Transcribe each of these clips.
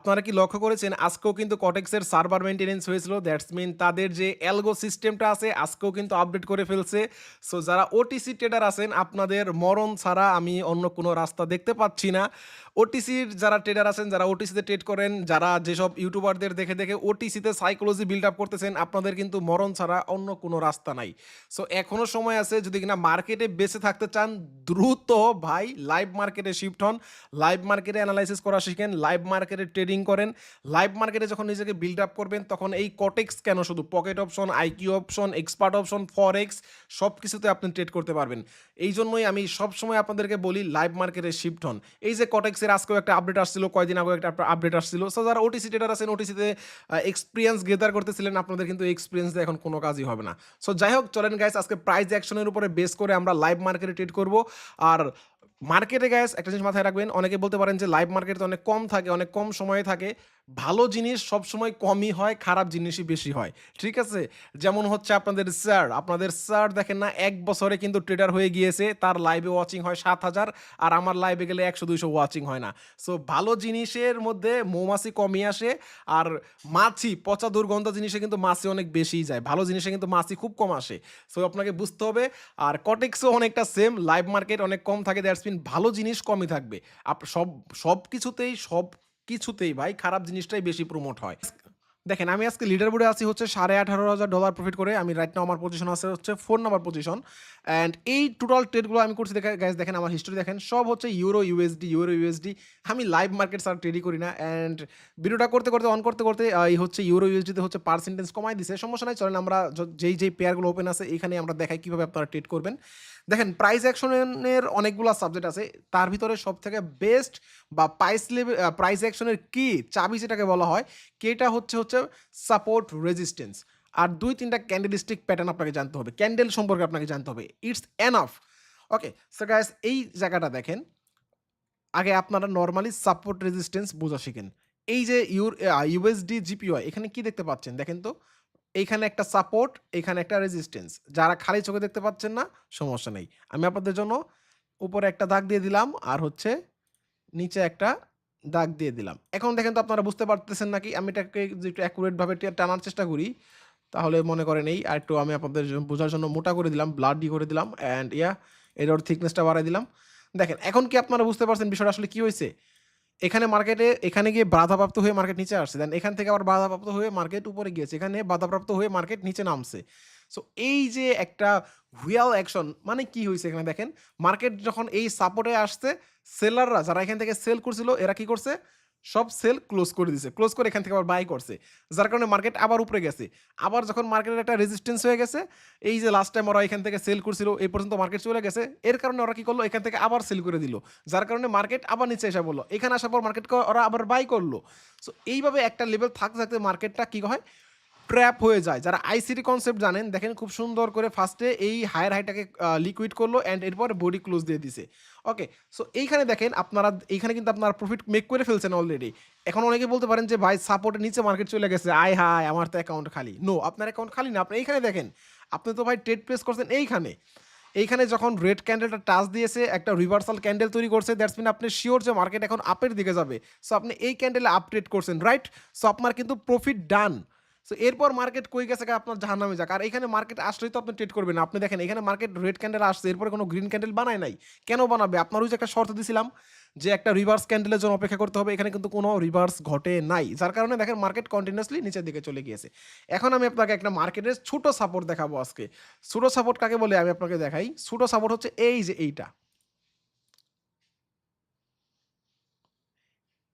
আপনারা কি লক্ষ্য করেছেন আজকেও কিন্তু কটেক্সের সার্ভার মেইনটেন্যান্স হয়েছিল। দ্যাটস মিন তাদের যে অ্যালগো সিস্টেমটা আছে আজকেও কিন্তু আপডেট করে ফেলছে। সো যারা ওটিসি ট্রেডার আছেন আপনাদের মরণ ছাড়া আমি অন্য কোনো রাস্তা দেখতে পাচ্ছি না। ওটিসির যারা ট্রেডার আছেন, যারা ওটিসিতে ট্রেড করেন, যারা যেসব ইউটিউবারদের দেখে ওটিসিতে সাইকোলজি বিল্ড আপ করতেছেন, আপনাদের কিন্তু মরণ ছাড়া অন্য কোনো রাস্তা নাই। সো এখনো সময় আছে, যদি কিনা মার্কেটে বেঁচে থাকতে চান দ্রুত ভাই লাইভ মার্কেটে শিফট হন। লাইভ মার্কেটে অ্যানালাইসিস করা শিখেন, লাইভ মার্কেটে ট্রেডিং করেন। লাইভ মার্কেটে যখন নিজেকে বিল্ড আপ করবেন তখন এই কটেক্স কেন, শুধু pocket option, IQ option, expert option, forex সব কিছুতে আপনি ট্রেড করতে পারবেন। এই জন্যই আমি সবসময় আপনাদেরকে বলি লাইভ মার্কেটে শিফট হন। এই যে কটেক্সের আজকেও একটা আপডেট আসছিল, কয়দিন আগে একটা আপডেট আসছিল। সো যারা ওটিসি ট্রেডার আছেন, ওটিসিতে এক্সপিরিয়েন্স গেদার করতেছিলেন, আপনাদের কিন্তু এক্সপিরিয়েন্স দিয়ে এখন কোনো কাজই হবে না। সো যাই হোক, চলেন গাইস আজকে প্রাইস অ্যাকশনের উপরে বেস করে আমরা লাইভ মার্কেটে ট্রেড করব। আর মার্কেটে গাইস একটা জিনিস মাথায় রাখবেন, অনেকে বলতে পারেন যে লাইভ মার্কেটে অনেক কম থাকে, অনেক কম সময়ে থাকে। ভালো জিনিস সবসময় কমই হয়, খারাপ জিনিসই বেশি হয়, ঠিক আছে? যেমন হচ্ছে আপনাদের স্যার দেখেন না, ১ বছরে কিন্তু ট্রেডার হয়ে গিয়েছে, তার লাইভে ওয়াচিং হয় ৭,০০০, আর আমার লাইভে গেলে ১০০-২০০ ওয়াচিং হয় না। সো ভালো জিনিসের মধ্যে মৌমাছি কমই আসে, আর মাছি, পচা দুর্গন্ধ জিনিসে কিন্তু মাছি অনেক বেশিই যায়, ভালো জিনিসে কিন্তু মাছি খুব কম আসে। সো আপনাকে বুঝতে হবে। আর কটেক্সও অনেকটা সেম, লাইভ মার্কেট অনেক কম থাকে, দ্যাটস মিন ভালো জিনিস কমই থাকবে। সব কিছুতেই ভাই খারাপ জিনিসটাই বেশি প্রমোট হয়। দেখেন আমি আজকে লিডার বোর্ডে আছি হচ্ছে $18,500 প্রফিট করে। আমি রাইট নাও আমার পজিশন আছে হচ্ছে 4 নাম্বার পজিশন। অ্যান্ড এই টোটাল ট্রেডগুলো আমি করছি, গাইস দেখেন আমার হিস্ট্রি দেখেন, সব হচ্ছে ইউরো ইউএসডি। আমি লাইভ মার্কেট আর ট্রেডই করি না। অ্যান্ড ভিডিওটা করতে অন করতে এই হচ্ছে ইউরো ইউএসডিতে হচ্ছে পার্সেন্টেজ কমাই দিছে, সমস্যা নাই, চলেন আমরা যেই পেয়ারগুলো ওপেন আছে এখানে আমরা দেখাই কীভাবে আপনারা ট্রেড করবেন। দেখেন প্রাইস অ্যাকশনের অনেকগুলো সাবজেক্ট আছে, তার ভিতরে সবথেকে বেস্ট বা প্রাইস অ্যাকশনের কি চাবি যেটাকে বলা হয়, কেটা হচ্ছে সাপোর্ট, রেজিস্ট্যান্স, আর ২-৩টা ক্যান্ডেলস্টিক প্যাটার্ন আপনাকে জানতে হবে, ক্যান্ডেল সম্পর্কে আপনাকে জানতে হবে। It's enough. Okay, so guys এই জায়গাটা দেখেন, আগে আপনারা নরমালি সাপোর্ট রেজিস্ট্যান্স বোঝা শিখেন। এই যে ইউএসডি জিপিওয়াই এখানে কি দেখতে পাচ্ছেন দেখেন তো, এইখানে একটা সাপোর্ট, এখানে একটা রেজিস্ট্যান্স। যারা খালি চোখে দেখতে পাচ্ছেন না, সমস্যা নেই, আমি আপনাদের জন্য উপরে একটা দাগ দিয়ে দিলাম আর হচ্ছে নিচে একটা দাগ দিয়ে দিলাম। এখন দেখেন তো আপনারা বুঝতে পারতেছেন নাকি? আমি এটাকে যদি একটু অ্যাকুরেট ভাবে টানার চেষ্টা করি, তাহলে মনে করেন এই আরেকটু আমি আপনাদের বোঝার জন্য মোটা করে দিলাম, ব্লাডি করে দিলাম, অ্যান্ড এটার থিকনেসটা বাড়ায় দিলাম। দেখেন এখন কি আপনারা বুঝতে পারছেন বিষয়টা আসলে কি হইছে? এখানে মার্কেটে এখানে গিয়ে বাধাপ্রাপ্ত হয়ে মার্কেট নিচে আসছে। দেন এখান থেকে আবার বাধাপ্রাপ্ত হয়ে মার্কেট উপরে গিয়েছে। এখানে বাধাপ্রাপ্ত হয়ে মার্কেট নিচে নামছে। সো এই যে একটা হুইয়াল অ্যাকশন, মানে কি হইছে এখানে দেখেন, মার্কেট যখন এই সাপোর্টে আসছে, সেলাররা যারা এখান থেকে সেল করছিল এরা কি করছে? সব সেল ক্লোজ করে দিছে। ক্লোজ করে এখান থেকে আবার বাই করছে। যার কারণে মার্কেট আবার উপরে গেছে। আবার যখন মার্কেটের একটা রেজিস্ট্যান্স হয়ে গেছে, এই যে লাস্ট টাইম ওরা এখান থেকে সেল করছিল, এই পর্যন্ত মার্কেট চলে গেছে। এর কারণে ওরা কি করলো? এখান থেকে আবার সেল করে দিল। যার কারণে মার্কেট আবার নিচে এসে পড়লো। এখানে আসার পর মার্কেটকে ওরা আবার বাই করলো। সো এইভাবে একটা লেভেল থাকতে মার্কেটটা কি হয়? ট্র্যাপ হয়ে যায়। যারা আইসিটি কনসেপ্ট জানেন দেখেন খুব সুন্দর করে ফার্স্টে এই হায়ার হাইটাকে লিকুইড করলো অ্যান্ড এরপর বডি ক্লোজ দিয়ে দিছে। ওকে, সো এইখানে দেখেন আপনারা, এইখানে কিন্তু আপনারা প্রফিট মেক করে ফেলছেন অলরেডি। এখন অনেকে বলতে পারেন যে ভাই সাপোর্টের নিচে মার্কেট চলে গেছে, আয় হায় আমার তো অ্যাকাউন্ট খালি। নো, আপনার অ্যাকাউন্ট খালি না, আপনি এইখানে দেখেন, আপনি তো ভাই ট্রেড প্লেস করছেন এইখানে যখন রেড ক্যান্ডেলটা টাচ দিয়েছে, একটা রিভার্সাল ক্যান্ডেল তৈরি করছে, দ্যাটস মিন আপনি শিওর যে মার্কেট এখন আপের দিকে যাবে। সো আপনি এই ক্যান্ডেলে আপট্রেড করছেন, রাইট? সো আপনার কিন্তু প্রফিট ডান। সো এরপর মার্কেট কই গেছে আপনার জাহান্নামে যাক। আর এখানে মার্কেট আসলেই তো আপনি ট্রেড করবেন না। আপনি দেখেন এখানে মার্কেট রেড ক্যান্ডেল আসছে, এরপরে কোনো গ্রিন ক্যান্ডেল বানায় নাই। কেন বানাবে? আপনার ওই যে একটা শর্ত দিছিলাম যে একটা রিভার্স ক্যান্ডেলের জন্য অপেক্ষা করতে হবে, এখানে কিন্তু কোনো রিভার্স ঘটে নাই। যার কারণে দেখেন মার্কেট কন্টিনিউয়াসলি নিচের দিকে চলে গিয়েছে। এখন আমি আপনাকে একটা মার্কেটের ছোট সাপোর্ট দেখাবো আজকে। ছোট সাপোর্ট কাকে বলে আমি আপনাকে দেখাই। ছোট সাপোর্ট হচ্ছে এই যে এইটা।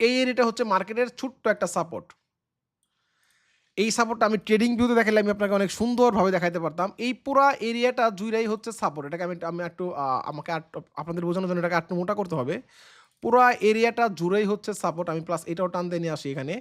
এই এরিয়াটা হচ্ছে মার্কেটের ছোট্ট একটা সাপোর্ট। এই সাপোর্টটা আমি ট্রেডিং ভিউতে দেখালে আমি আপনাকে অনেক সুন্দরভাবে দেখাইতে পারতাম। এই পুরা এরিয়াটা জুড়েই হচ্ছে সাপোর্ট। এটাকে আমি একটু আমাকে আপনাদের বোঝানোর জন্য এটাকে আরেকটু মোটা করতে হবে। পুরা এরিয়াটা জুড়েই হচ্ছে সাপোর্ট। আমি প্লাস এটাও টান দিয়ে নিয়ে আসি এখানে।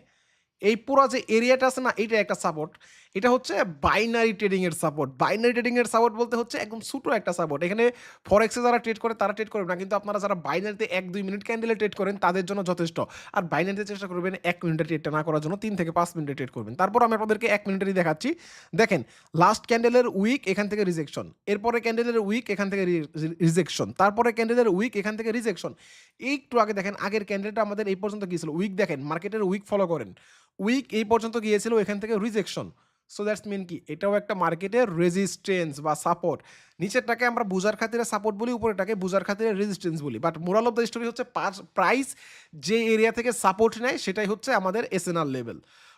এই পুরা যে এরিয়াটা আছে না, এইটা একটা সাপোর্ট। এটা হচ্ছে বাইনারি ট্রেডিং এর সাপোর্ট। বাইনারি ট্রেডিং এর সাপোর্ট বলতে হচ্ছে একদম ছোট একটা সাপোর্ট। এখানে ফরেক্সে যারা ট্রেড করে তারা ট্রেড করবে না। কিন্তু আপনারা যারা বাইনারিতে ১-২ মিনিট ক্যান্ডেলে ট্রেড করেন তাদের জন্য যথেষ্ট। আর বাইনারিতে চেষ্টা করবেন ১ মিনিটের ট্রেডটা না করার জন্য ৩ থেকে ৫ মিনিটের ট্রেড করবেন। তারপর আমি আপনাদেরকে ১ মিনিটেরই দেখাচ্ছি। দেখেন লাস্ট ক্যান্ডেলের উইক এখান থেকে রিজেকশন। এরপরে ক্যান্ডেলের উইক এখান থেকে রিজেকশন। তারপরে ক্যান্ডেলের উইক এখান থেকে রিজেকশন। একটু আগে দেখেন আগের ক্যান্ডেলটা আমাদের এই পর্যন্ত গিয়েছিল। উইক দেখেন, মার্কেটের উইক ফলো করেন। উইক এই পর্যন্ত গিয়েছিল, এখান থেকে রিজেকশন। সো দ্যাটস মিন কি এটাও একটা মার্কেটের রেজিস্ট্যান্স বা সাপোর্ট। নিচেরটাকে আমরা বুঝার খাতিরে সাপোর্ট বলি, উপরেটাকে বুঝার খাতিরে রেজিস্ট্যান্স বলি। But moral of the story হচ্ছে প্রাইস যে এরিয়া থেকে সাপোর্ট নেয় সেটাই হচ্ছে আমাদের এসএনআর লেভেল।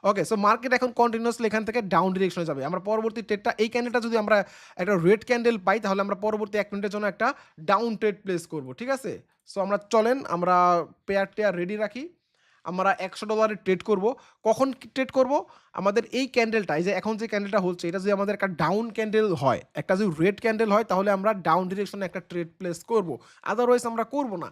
ওকে, সো মার্কেট এখন কন্টিনিউয়াসলি এখান থেকে ডাউন ডিরেকশনে যাবে। আমরা পরবর্তী ট্রেডটা এই ক্যান্ডেলটা যদি আমরা একটা রেড ক্যান্ডেল পাই তাহলে আমরা পরবর্তী 1 মিনিটের জন্য একটা ডাউন ট্রেড প্লেস করব, ঠিক আছে? সো আমরা চলেন আমরা পেয়ার টেয়ার রেডি রাখি। আমরা $100 ট্রেড করব। কখন ট্রেড করব? আমাদের এই ক্যান্ডেলটা, এই যে এখন যে ক্যান্ডেলটা হচ্ছে এটা যদি আমাদের একটা ডাউন ক্যান্ডেল হয়, একটা যদি রেড ক্যান্ডেল হয় তাহলে আমরা ডাউন ডিরেকশনে একটা ট্রেড প্লেস করব, আদারওয়াইজ আমরা করব না।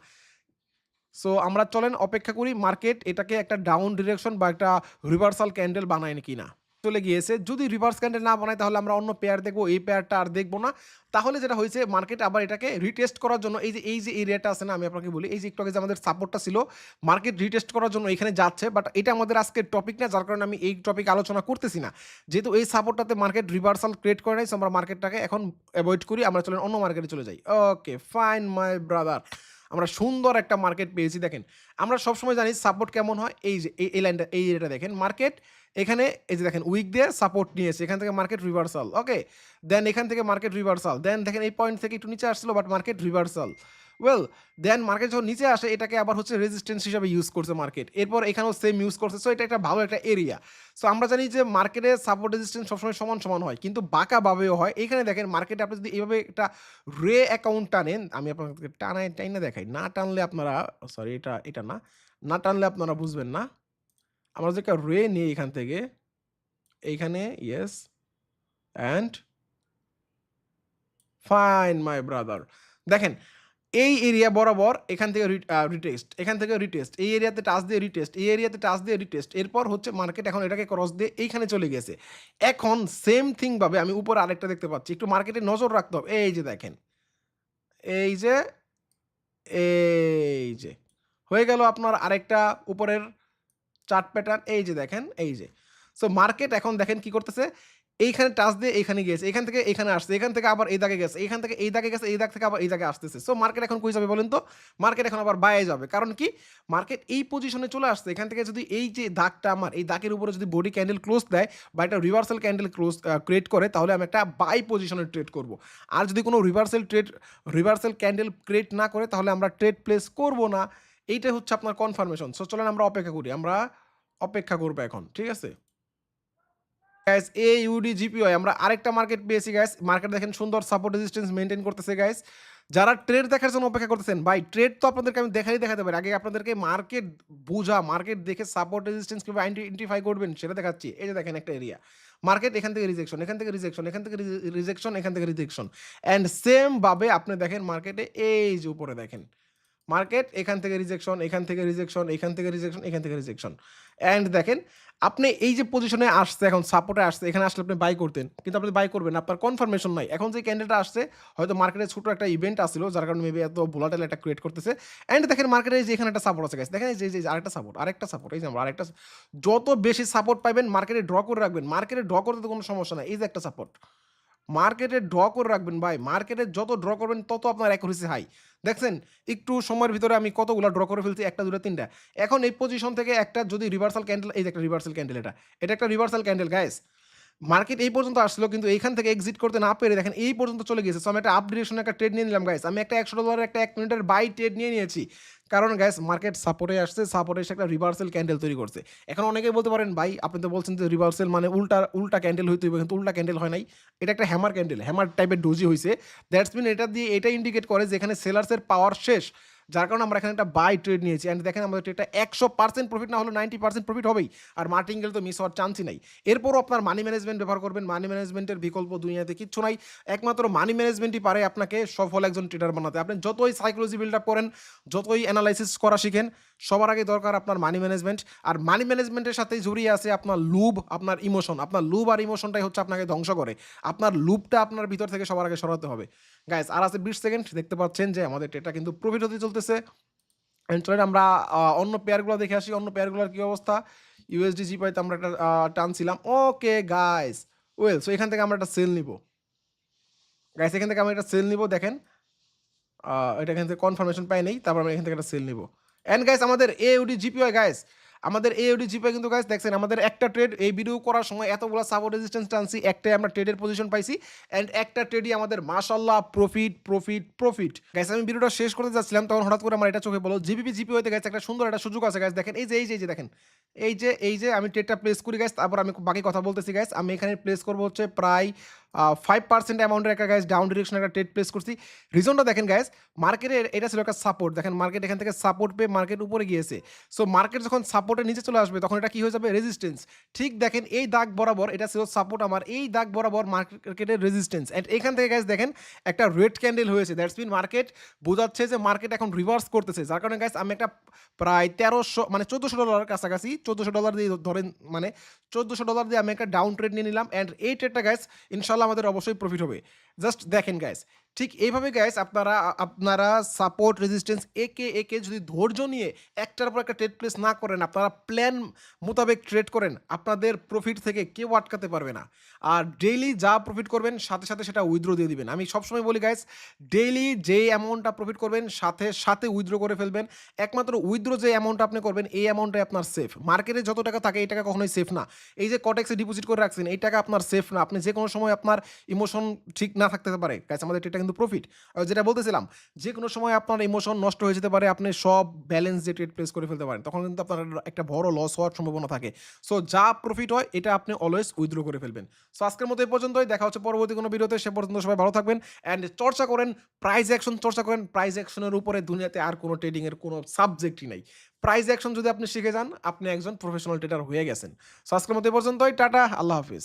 সো আমরা চলেন অপেক্ষা করি মার্কেট এটাকে একটা ডাউন ডিরেকশন বা একটা রিভার্সাল ক্যান্ডেল বানায় নাকি না। চলে গিয়েছে, যদি রিভার্স ক্যান্ডেল না বানায় তাহলে আমরা অন্য পেয়ার দেখবো, এই পেয়ারটা আর দেখবো না। তাহলে যেটা হয়েছে মার্কেট আবার এটাকে রিটেস্ট করার জন্য এই যে এরিয়াটা আছে না, আমি আপনাকে বলি এই যে একটু আগে যে আমাদের সাপোর্টটা ছিল মার্কেট রিটেস্ট করার জন্য এখানে যাচ্ছে, বাট এটা আমাদের আজকের টপিক না, যার কারণে আমি এই টপিক আলোচনা করতেছি না। যেহেতু এই সাপোর্টটাতে মার্কেট রিভার্সাল ক্রিয়েট করে নাই, সো আমরা মার্কেটটাকে এখন অ্যাভয়েড করি, আমরা চলেন অন্য মার্কেটে চলে যাই। ওকে ফাইন মাই ব্রাদার, আমরা সুন্দর একটা মার্কেট পেয়েছি। দেখেন আমরা সবসময় জানি সাপোর্ট কেমন হয়, এই যে এই লাইনটা, এই এরিয়াটা দেখেন মার্কেট এখানে এই যে দেখেন উইক দিয়ে সাপোর্ট নিয়েছে, এখান থেকে মার্কেট রিভার্সাল। ওকে, দেন এখান থেকে মার্কেট রিভার্সাল, দেন দেখেন এই পয়েন্ট থেকে একটু নিচে আসছিল but market reversal. Well then market যখন নিচে আসে এটাকে আবার হচ্ছে রেজিস্ট্যান্স হিসাবে ইউজ করছে মার্কেট, এরপর এখানেও সেম ইউজ করছে। সো এটা একটা ভালো একটা এরিয়া। সো আমরা জানি যে মার্কেটের সাপোর্ট রেজিস্ট্যান্স সবসময় সমান সমান হয়, কিন্তু বাঁকাভাবেও হয়। এইখানে দেখেন মার্কেটে আপনি যদি এইভাবে একটা রে অ্যাকাউন্ট টানেন, আমি আপনাদেরকে টাইনা দেখাই, না টানলে আপনারা সরি এটা না, না টানলে আপনারা বুঝবেন না। আমরা যদি একটা রে নিই এখান থেকে এইখানে, yes and fine my brother, দেখেন এই এরিয়া বরাবর এখান থেকে রিটেস্ট, এখান থেকে রিটেস্ট, এই এরিয়াতে টাচ দিয়ে রিটেস্ট, এই এরিয়াতে টাচ দিয়ে রিটেস্ট, এরপর হচ্ছে মার্কেট এখন এটাকে ক্রস দিয়ে এইখানে চলে গেছে। এখন সেম থিং ভাবে আমি উপরে আরেকটা দেখতে পাচ্ছি, একটু মার্কেটে নজর রাখতে হবে। এই যে দেখেন, এই যে এই যে হয়ে গেল আপনার আরেকটা উপরের চার্ট প্যাটার্ন, এই যে দেখেন এই যে। সো মার্কেট এখন দেখেন কি করতেছে, এইখানে টাচ দিয়ে এইখানে গিয়েছে, এখান থেকে এখানে আসছে, এখান থেকে আবার এই দাগে গেছে, এখান থেকে এই দাগে গেছে, এই দাগ থেকে আবার এই দাগে আসতেছে। সো মার্কেট এখন কই যাবে বলেন তো? মার্কেট এখন আবার বায়ে যাবে, কারণ কি মার্কেট এই পজিশনে চলে আসছে। এখান থেকে যদি এই যে দাগটা আমার এই দাগের উপরে যদি বডি ক্যান্ডেল ক্লোজ দেয় বা একটা রিভার্সাল ক্যান্ডেল ক্লোজ ক্রিয়েট করে তাহলে আমি একটা বাই পজিশনে ট্রেড করব। আর যদি কোনো রিভার্সাল ক্যান্ডেল ক্রিয়েট না করে তাহলে আমরা ট্রেড প্লেস করব না। এইটাই হচ্ছে আপনার কনফার্মেশন। সো চলেন আমরা অপেক্ষা করি, আমরা অপেক্ষা করবো এখন, ঠিক আছে গাইস? AUD GPY আমরা আরেকটা মার্কেট পেয়েছি গাইস। মার্কেট দেখেন সুন্দর সাপোর্ট রেজিস্ট্যান্স মেইনটেইন করতেছে গাইস। যারা ট্রেড দেখার জন্য অপেক্ষা করতেছেন, ভাই ট্রেড তো আপনাদেরকে আমি দেখাতে পারি, আগে আপনাদেরকে মার্কেট বুঝা, মার্কেট দেখে সাপোর্ট রেজিস্ট্যান্স কিভাবে আইডেন্টিফাই করবেন সেটা দেখাচ্ছি। এই যে দেখেন একটা এরিয়া, মার্কেট এখান থেকে রিজেকশন, এখান থেকে রিজেকশন, এখান থেকে রিজেকশন, এখান থেকে রিজেকশন, অ্যান্ড সেম ভাবে আপনি দেখেন মার্কেটে এই যে উপরে দেখেন মার্কেট এখান থেকে রিজেকশন, এখান থেকে রিজেকশন, এখান থেকে রিজেকশন, এখান থেকে রিজেকশন, অ্যান্ড দেখেন আপনি এই যে পজিশনে আসছে, এখন সাপোর্টে আসছে, এখানে আসলে আপনি বাই করতেন, কিন্তু আপনি বাই করবেন, আপনার কনফার্মেশন নাই। এখন যে ক্যান্ডেলটা আসছে হয়তো মার্কেটে ছোট একটা ইভেন্ট আসছিল যার কারণে মেবি এত ভোলাটাইল একটা ক্রিয়েট করতেছে। অ্যান্ড দেখেন মার্কেটে যে এখানে একটা সাপোর্ট আছে গাইস, দেখেন এই যে আরেকটা সাপোর্ট, এই যে আমরা আরেকটা, যত বেশি সাপোর্ট পাবেন মার্কেটে ড্র করে রাখবেন। মার্কেটে ড্র করতে তো কোনো সমস্যা নাই, এই যে একটা সাপোর্ট, মার্কেটে ড্র করে রাখবেন ভাই। মার্কেটে যত ড্র করবেন তত আপনার অ্যাকুরেসি হাই। দেখছেন একটু সময়ের ভিতরে আমি কতগুলো ড্র করে ফেলছি, একটা দুটো তিনটা। এখন এই পজিশন থেকে একটা যদি রিভার্সাল ক্যান্ডেল, এই যে একটা রিভার্সাল ক্যান্ডেল, এটা একটা রিভার্সাল ক্যান্ডেল গাইস। মার্কেট এই পর্যন্ত আসছিল কিন্তু এইখান থেকে এক্সিট করতে না পেরে দেখেন এই পর্যন্ত চলে গেছে। সো আমি একটা আপ ডিরেকশনে একটা ট্রেড নিয়ে নিলাম গাইস। আমি একটা $100 একটা 1 মিনিটের বাই ট্রেড নিয়ে নিয়েছি, কারণ গাইস মার্কেট সাপোর্টে আসছে, সাপোর্টে এসে একটা রিভার্সাল ক্যান্ডেল তৈরি করছে। এখন অনেকেই বলতে পারেন ভাই আপনি তো বলছেন যে রিভার্সাল মানে উল্টা ক্যান্ডেল হইতে হবে, কিন্তু উল্টা ক্যান্ডেল হয় নাই, এটা একটা হ্যামার ক্যান্ডেল, হ্যামার টাইপের ডোজি হয়েছে। দ্যাটস মিন এটা দিয়ে এটা ইন্ডিকেট করে যে এখানে সেলার্সের পাওয়ার শেষ। যার কারণে আমরা এখানে একটা বাই ট্রেড নিয়েছি। অ্যান্ড দেখেন আমাদের ট্রেডটা 100% প্রফিট না হলেও 90% প্রফিট হবেই। আর মার্টিঙ্গেল তো মিস হওয়ার চান্সই নাই। এরপরও আপনার মানি ম্যানেজমেন্ট ব্যবহার করবেন। মানি ম্যানেজমেন্টের বিকল্প দুনিয়াতে কিচ্ছু নাই। একমাত্র মানি ম্যানেজমেন্টই পারে আপনাকে সফল একজন ট্রেডার বানাতে। আপনি যতই সাইকোলজি বিল্ড আপ করেন, যতই অ্যানালাইসিস করা শিখেন, সবার আগে দরকার আপনার মানি ম্যানেজমেন্ট। আর মানি ম্যানেজমেন্টের সাথেই জড়িয়ে আছে আপনার লুভ, আপনার ইমোশন। আপনার লুভ আর ইমোশনটাই হচ্ছে আপনাকে ধ্বংস করে। আপনার লুভটা আপনার ভিতর থেকে সবার আগে সরাতে হবে। গাইস আর আছে 20 সেকেন্ড। দেখতে পাচ্ছেন যে আমাদের ট্রেডটা কিন্তু প্রফিট হতে চলতেছে। এন্ড চলেন আমরা অন্য পেয়ারগুলো দেখে আসি। অন্য পেয়ারগুলোর কি অবস্থা? ইউএসডি জিপাইতে আমরা একটা টানছিলাম। ওকে গাইস, ওয়েল সো এখান থেকে আমরা একটা সেল নিব। গাইস এখান থেকে আমরা একটা সেল নিব। দেখেন এটা এখান থেকে কনফার্মেশন পাই নেই, তারপর আমরা এখান থেকে একটা সেল নিব। অ্যান্ড গাইস আমাদের এউডি জিপিওয়াই গাইস, আমাদের এউডি জিপিওয়াই কিন্তু গাইস দেখছেন আমাদের একটা ট্রেড এই ভিডিও করার সময় এতগুলো সাপোর্ট রেজিস্ট্যান্স টানছি, একটাই আমরা ট্রেডের পজিশন পাইছি। অ্যান্ড একটা ট্রেডই আমাদের মাশাল্লাহ প্রফিট প্রফিট প্রফিট। গাইস আমি ভিডিওটা শেষ করতে যাচ্ছিলাম, তখন হঠাৎ করে আমার এটা চোখে বলো জিবিপি জিপিওতে গাইস একটা সুন্দর একটা সুযোগ আছে গাইস। দেখেন এই যে দেখেন এই যে আমি ট্রেডটা প্লেস করি গাইস, তারপর আমি বাকি কথা বলতেছি গাইস। আমি এখানে প্লেস করবো হচ্ছে প্রায় 5% অ্যামাউন্টের একটা গাইস ডাউন ডিরেকশন একটা ট্রেড প্লেস করছি। রিজনটা দেখেন গাইস, মার্কেটের এটা ছিল একটা সাপোর্ট। দেখেন মার্কেট এখান থেকে সাপোর্ট পেয়ে মার্কেট উপরে গিয়েছে। সো মার্কেট যখন সাপোর্টের নিচে চলে আসবে তখন এটা কি হয়ে যাবে? রেজিস্ট্যান্স। ঠিক দেখেন এই দাগ বরাবর এটা ছিল সাপোর্ট, আমার এই দাগ বরাবর মার্কেটের রেজিস্ট্যান্স। অ্যান্ড এখান থেকে গাইস দেখেন একটা রেড ক্যান্ডেল হয়েছে। দ্যাটস মিন মার্কেট বোঝাচ্ছে যে মার্কেট এখন রিভার্স করতেছে। যার কারণে গাইস আমি একটা প্রায় 1300 মানে $1400 কাছাকাছি, $1400 দিয়ে ধরেন, মানে $1400 দিয়ে আমি একটা ডাউন ট্রেড নিয়ে নিলাম। অ্যান্ড এই ট্রেডটা গাইস ইনশাল্লাহ আমাদের অবশ্যই প্রফিট হবে। জাস্ট দেখেন গাইস, ঠিক এইভাবে গাইস আপনারা সাপোর্ট রেজিস্ট্যান্স একে যদি ধৈর্য নিয়ে একটার পর একটা ট্রেড প্লেস না করেন, আপনারা প্ল্যান মোতাবেক ট্রেড করেন, আপনাদের প্রফিট থেকে কেউ আটকাতে পারবে না। আর ডেইলি যা প্রফিট করবেন সাথে সাথে সেটা উইথড্র দিয়ে দিবেন। আমি সবসময় বলি গাইস, ডেইলি যে অ্যামাউন্টটা প্রফিট করবেন সাথে সাথে উইথড্র করে ফেলবেন। একমাত্র উইথড্র যে অ্যামাউন্টটা আপনি করবেন এই অ্যামাউন্টটাই আপনার সেফ। মার্কেটে যত টাকা থাকে এই টাকা কখনোই সেফ না। এই যে কটেক্সে ডিপোজিট করে রাখছেন এই টাকা আপনার সেফ না। আপনি যে কোনো সময় আপনার ইমোশন ঠিক না থাকতে পারে গাইস, আমাদের এটা কিন্তু প্রফিট। যেটা বলতেছিলাম, যে কোনো সময় আপনার ইমোশন নষ্ট হয়ে যেতে পারে, আপনি সব ব্যালেন্স যে ট্রেড প্লেস করে ফেলতে পারেন, তখন কিন্তু আপনার একটা বড় লস হওয়ার সম্ভাবনা থাকে। সো যা প্রফিট হয় এটা আপনি অলওয়েজ উইথড্র করে ফেলবেন। সো আজকের মতো এই পর্যন্তই, দেখা হচ্ছে পরবর্তী কোনো ভিডিওতে। সে পর্যন্ত সবাই ভালো থাকবেন অ্যান্ড চর্চা করেন প্রাইস অ্যাকশন, চর্চা করেন প্রাইস অ্যাকশনের উপরে। দুনিয়াতে আর কোনো ট্রেডিংয়ের কোনো সাবজেক্টই নাই। প্রাইস অ্যাকশন যদি আপনি শিখে যান, আপনি একজন প্রফেশনাল ট্রেডার হয়ে গেছেন। সো আজকের মতো এই পর্যন্তই, টাটা, আল্লাহ হাফিজ।